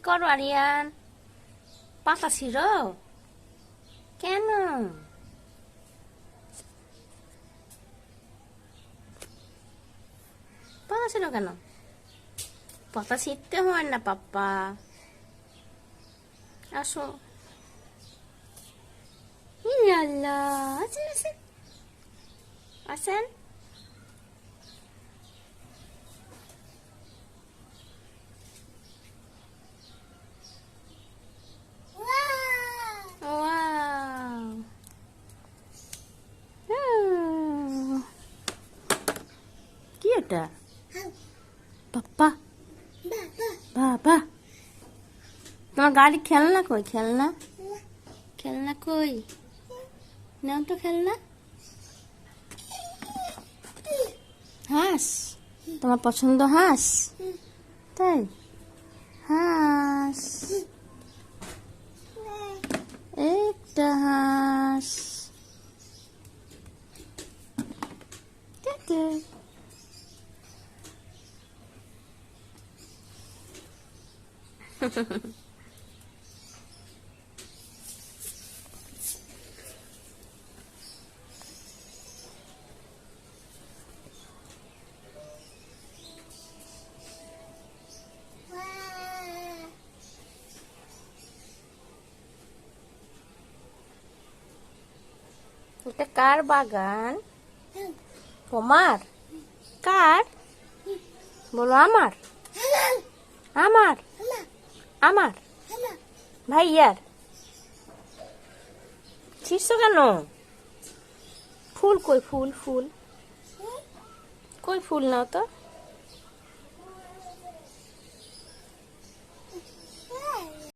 করো আরিয়ান? পাতা ছিঁড়ো কেন? পাতা ছিঁড়ো কেন? পাতা ছিঁড়তে হয় না পাপ্পা। আসো। আল্লাহ, আসেন আসেন আসেন। কি এটা? পাপ্পা, বাবা, তোমার গাড়ি খেলনা কই? খেলনা খেলনা কই? নাও তো খেলনা। হাঁস তোমার পছন্দ? হাঁস? তাই? হাঁস, একটা হাঁস। এটা কার বাগান? তোমার? কার? বলো আমার। আমার আমার ভাইয়ার। ছিঁড়ছো কেন? ফুল কই? ফুল ফুল কই? ফুল নাও তো।